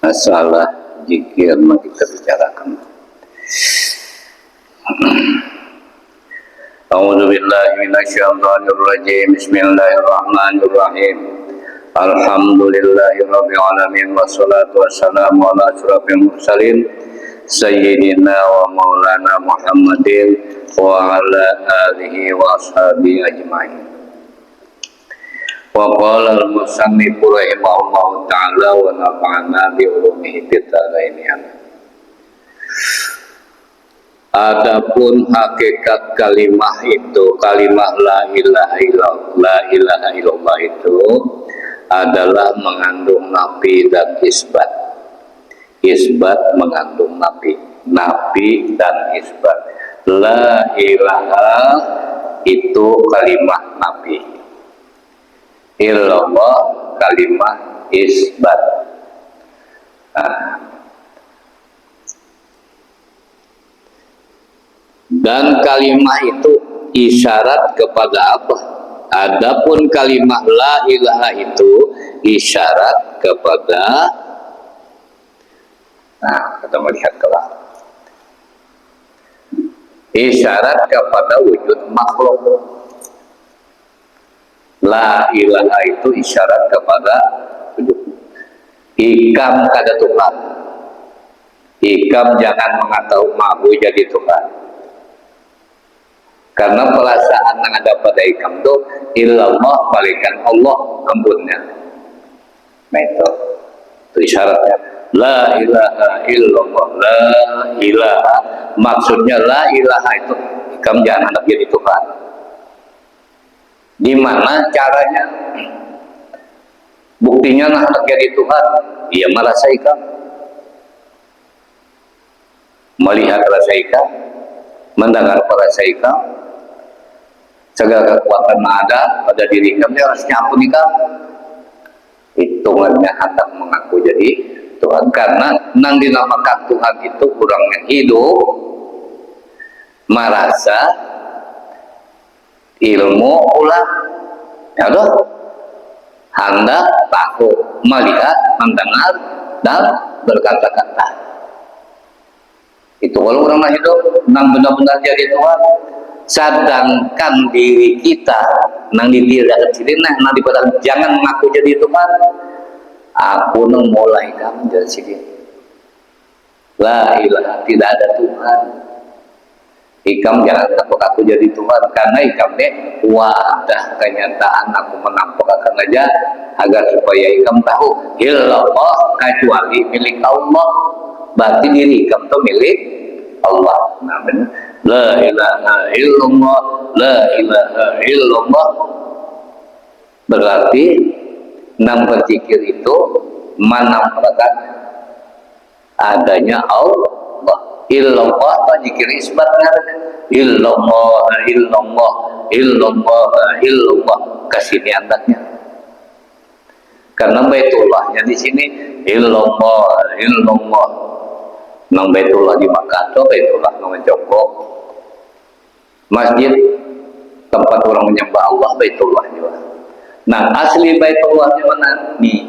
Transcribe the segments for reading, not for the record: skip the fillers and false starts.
masalah zikir yang kita bicarakan. A'udzubillahi minasyaitonirrajim. Bismillahirrahmanirrahim. Alhamdulillahirabbil alamin wassalatu wassalamu ala asyrofil mursalin sayyidina wa maulana Muhammadin wa ala alihi wa ashabihi ajmain. Wa qala al-musannif rahimahullahu ta'ala wa nafa'ana bi ulumihi fid dharain. Adapun hakikat kalimah itu, kalimah la ilaha illallah itu adalah mengandung nafi dan isbat. Isbat mengandung nafi dan isbat. La ilaha itu kalimah nafi, illallah kalimah isbat. Dan kalimah itu isyarat kepada apa? Adapun kalimah la ilaha itu isyarat kepada, kita melihat kelak, isyarat kepada wujud makhluk. La ilaha itu isyarat kepada wujud. Ikam kada Tuhan. Ikam jangan mengatakan mahu jadi Tuhan. Karena perasaan yang ada pada ikam itu illallah balikan Allah ampunnya. Nah itu isyaratnya. La ilaha illallah. La ilaha maksudnya la ilaha itu ikam jangan hendak jadi Tuhan. Di mana caranya? Buktinya hendak jadi Tuhan. Ia merasa ikam, melihat rasa ikam, mendengar rasa ikam. Segala kekuatan ada pada diri kami harusnya ampun ikam. Hitungannya hendak mengaku jadi Tuhan. Karena nang dinamakan Tuhan itu kurangnya hidup, merasa, ilmu ulah, ya doh, hendak tahu, melihat, mendengar, dan berkata-kata. Itu kalau orang hidup, nang benar-benar jadi Tuhan. Sedangkan diri kita nang dipilih sini nang dipadang jangan mengaku jadi Tuhan. Aku nang mulai kamu dari sini. La ilaha tidak ada Tuhan. Ikam jangan aku jadi Tuhan karena ikam deh wadah kenyataan aku menampakkan aja agar supaya ikam tahu illallah kecuali milik Allah. Berarti diri ikam itu milik Allah. Nah benar. La ilaha illallah, la ilaha illallah. Berarti enam berzikir itu menampakkan adanya Allah. Illallah atau zikir isbatnya illallah, illallah, illallah, illallah. Kasini antaknya. Karena baitullahnya di sini illallah, illallah. Nang baitullah di Makkah atau baitullah nang Joko. Masjid tempat orang menyembah Allah baitullah juga. Nah asli baitullah di mana? Nih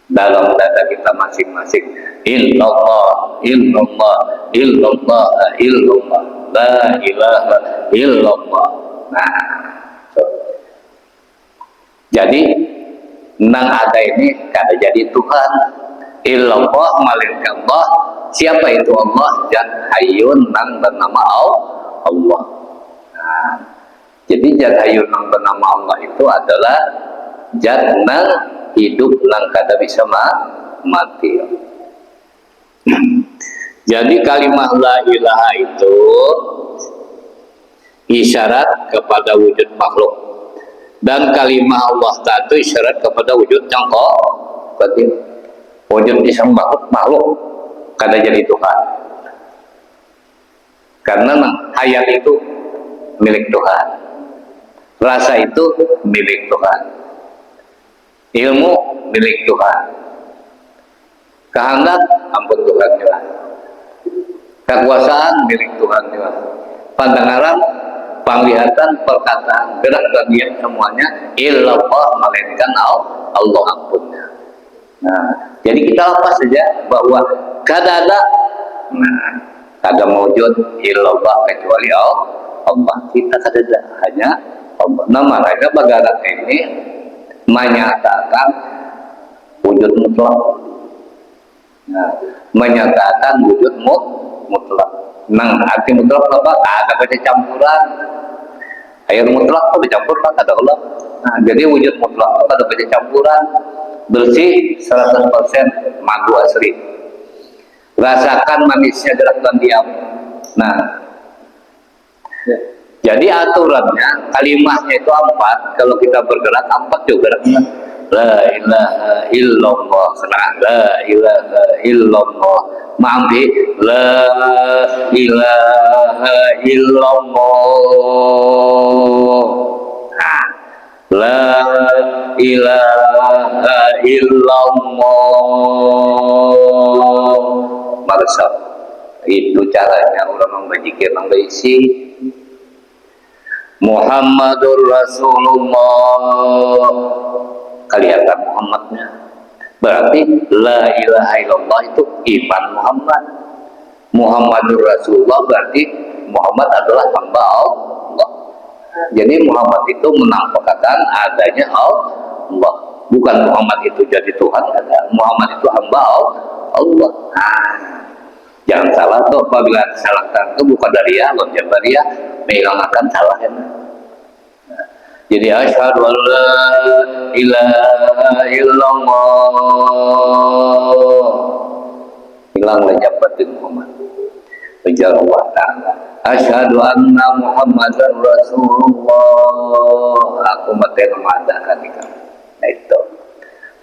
dalam data kita masing-masing. Illallah, illallah, illallah, illallah, la ilaha illallah. Nah, jadi nang ada ini kada jadi Tuhan. Illallah melainkan Allah. Siapa itu Allah? Zat hayyun nang bernama Allah. Nah, jadi zat hayyun nang bernama Allah itu adalah zat nang hidup nang kada bisa mati. Jadi kalimat la ilaha itu isyarat kepada wujud makhluk dan kalimat Allah itu isyarat kepada wujud yang batin. Wujud isang makhluk kada jadi Tuhan. Karena hayat itu milik Tuhan, rasa itu milik Tuhan, ilmu milik Tuhan, kehendak ampun Tuhan juga, kekuasaan milik Tuhan juga, pandangan, penglihatan, perkataan, gerak dan diam semuanya illallah melainkan Allah ampunnya. Nah, jadi kita lepas saja bahwa kada ada, nah, kada mewujud illallah kecuali Allah. Kita kada ada, hanya Allah. Nah, makanya bagara ini menyatakan wujud mutlak. Nah, menyatakan wujud mutlak. Nang arti mutlak apa? Ada baca campuran. Air mutlak kok dicampur kan ada Allah. Nah, jadi wujud mutlak itu ada baca campuran. Bersih 100% madu asli. Rasakan manisnya gerak dan diam. Nah, jadi aturannya kalimahnya itu 4. Kalau kita bergerak 4 juga geraknya. La ilaha illallah. Nah, la ilaha illallah. Mampi la ilaha illallah. Nah, la ilaha illallah. Maksud itu caranya orang membajikir membaisi Muhammadur Rasulullah. Kelihatan Muhammadnya. Berarti la ilaha illallah itu iman Muhammad. Muhammadur Rasulullah berarti Muhammad adalah hamba Allah. Jadi Muhammad itu menampakkan adanya Allah. Bukan Muhammad itu jadi Tuhan, ada. Muhammad itu hamba Allah. Nah, jangan salah tuh, apabila salah itu bukan dari Allah, jabariyah menghilangkan salahnya. Jadi asyhadu an la ilaha illallah. Hilang jabatin Muhammad. Ujar Allah Ta'ala. Asyhadu anna Muhammadar Rasulullah. Aku mati memadakan itu. Nah itu.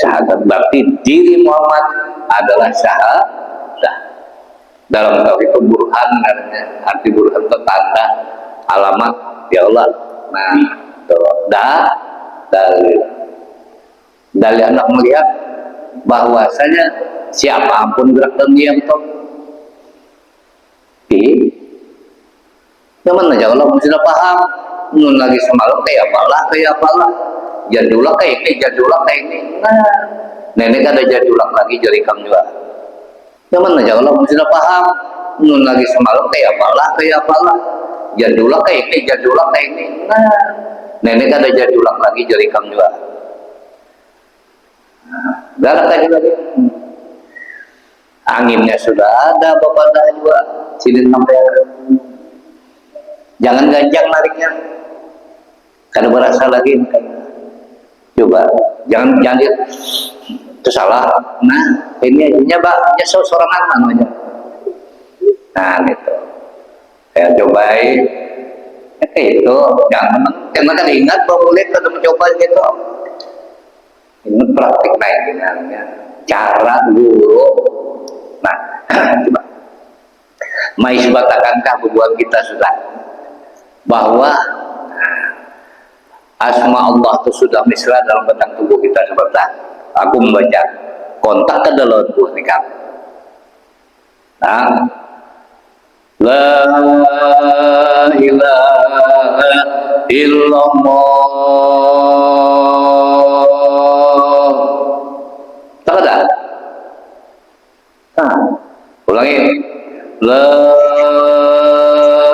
Syahadat berarti diri Muhammad adalah syahadah. Dalam tauhid itu burhan, arti burhan itu tanda, alamat ya Allah. Nah, dalil anak melihat bahwasanya siapa pun gerak dan diam toh teman aja kalau sudah paham nun lagi semalam kayak apalah jadulak kayak ini nah nenek ada jadulak lagi jadi kamu juga teman aja kalau sudah paham nun lagi semalam kayak apalah jadulak kayak ini nah nenek ada jadulak lagi jadi kamu juga galak lagi anginnya sudah ada bapak dah juga silin sampai jangan ganjang nariknya karena berasa lagi coba jangan itu salah. Nah ini aja mbak seorang namanya nah gitu saya cobain itu jangan karena kan ingat bahwa boleh kalau mencoba gitu ini praktik baik dengannya cara guru. Nah coba maisbatakankah buat kita sudah bahwa asma Allah itu sudah misra dalam batang tubuh kita seperti aku membaca kontak ke dalam tubuh nih kan. Nah la ilaha illallah tak ada. Nah ulangi la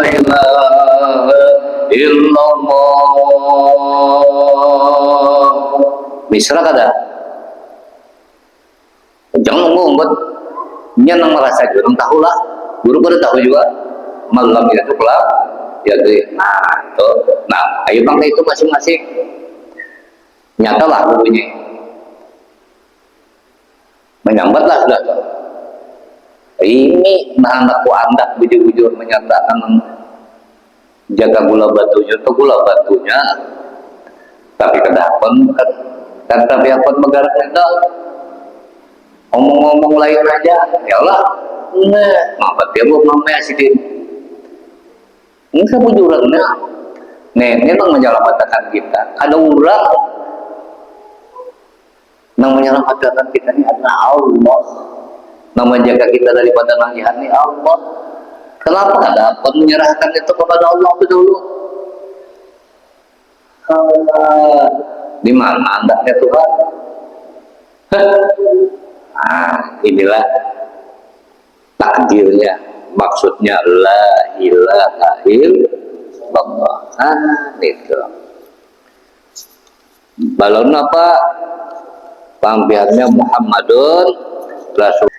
ilaha illallah misra kada jangan ngomong nyenang merasa juga tahu lah guru pada tahu juga malam itu kelak ya nah itu nah ayo bangga itu masing-masing nyatalah bunyi menyambatlah sudah tuh ini nah anakku andak bujur-bujur menyatakan jaga gula batunya atau gula batunya tapi kedapan kan tapi apa negara kita ngomong-ngomong lain aja ya Allah nah maaf dia bu mamanya sidin ini kebujurannya nenek yang menyelamatkan kita ada orang yang menyelamatkan kita ini adalah Allah yang menjaga kita daripada nagihan ini Allah. Kenapa ada apa menyerahkan itu kepada Allah dulu? Di mana andaknya Tuhan? Nah, inilah takdirnya, maksudnya la ilaha illallah. Itu balon apa panggilannya Muhammadun Rasul.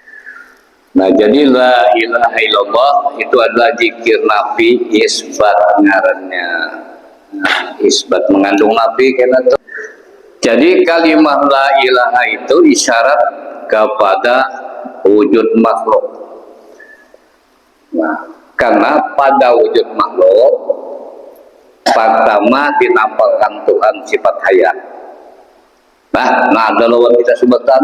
Nah, jadi la ilaha illallah itu adalah zikir Nabi isbat ngarannya. Nah, isbat mengandung Nabi kena tuh. Jadi kalimat la ilaha itu isyarat kepada wujud makhluk. Nah, karena pada wujud makhluk pertama dinampakkan Tuhan sifat hayat. Nah adalah kita sebutkan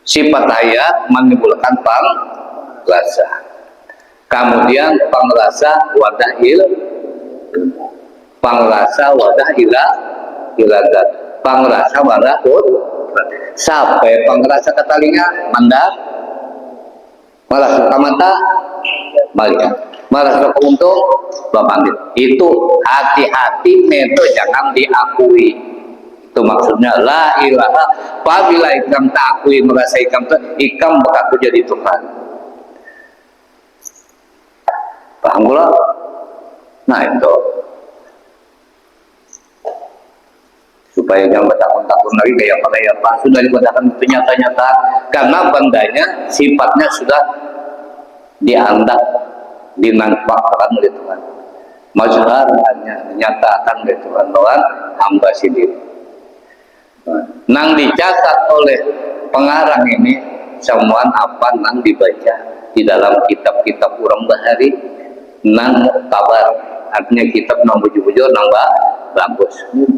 sifat hayat menimbulkan pangrasa. Kemudian pangrasa wadah pangrasa wadah iradat, pangrasa wadah sampai pangrasa ke telinga mandat, malah suka mata melihat, malah suka untung bapandit. Itu hati-hati itu jangan diakui. Itu maksudnya la ilaha. Apabila ikam tak akui merasa ikam bakal jadi Tuhan. Paham pula? Nah itu supaya jangan takut-takut lagi kayak apa sudah dikatakan nyata-nyata, karena bandanya sifatnya sudah dianggap dimanfaatkan oleh Tuhan. Mazhar hanya dinyatakan oleh Tuhan doang hamba sendiri. Nang dicatat oleh pengarang ini semua apa nang dibaca di dalam kitab-kitab urang bahari nang kabar, artinya kitab nang bujur-bujur nang bagus.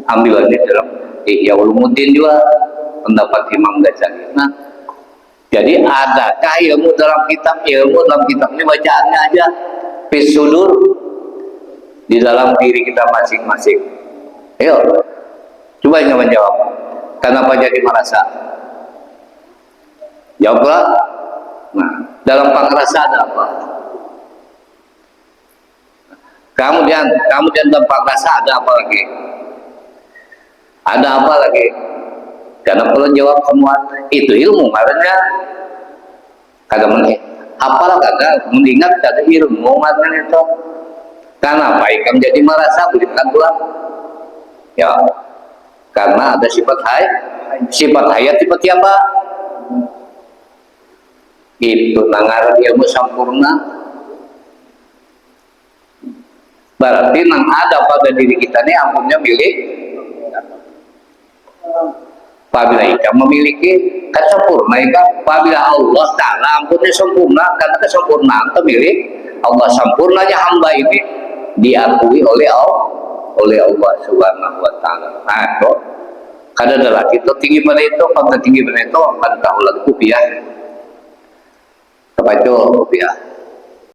Ambilannya dalam Ihya Ulumuddin juga pendapat Imam Ghazali. Nah, jadi adakah ilmu dalam kitab ini bacaannya aja fisudur di dalam diri kita masing-masing. Ayo, coba yang menjawab. Kenapa jadi merasa? Jawablah. Nah, dalam pangrasa ada apa? Kemudian dalam pangrasa ada apa lagi? Ada apa lagi? Karena perlu jawab semua. Itu ilmu makanya kagak menit. Apalah kagak mengingat kagak ilmu makanya itu. Karena apa ikan jadi merasa berikan pulang? Ya, karena ada sifat hayat seperti apa? Itu nangar ilmu sempurna. Berarti nang ada pada diri kita ini ampunnya milik. Apabila ikan memiliki kan sempurna ikan. Apabila Allah Ta'ala ampunnya sempurna, karena kesempurnaan itu milik Allah. Sempurnanya hamba ini diakui oleh Allah Subhanahu wa Ta'ala. Nah, itu kada ada lagi itu tinggi pada itu, pada tinggi pada itu akan tahu lagi rupiah. Apa itu rupiah?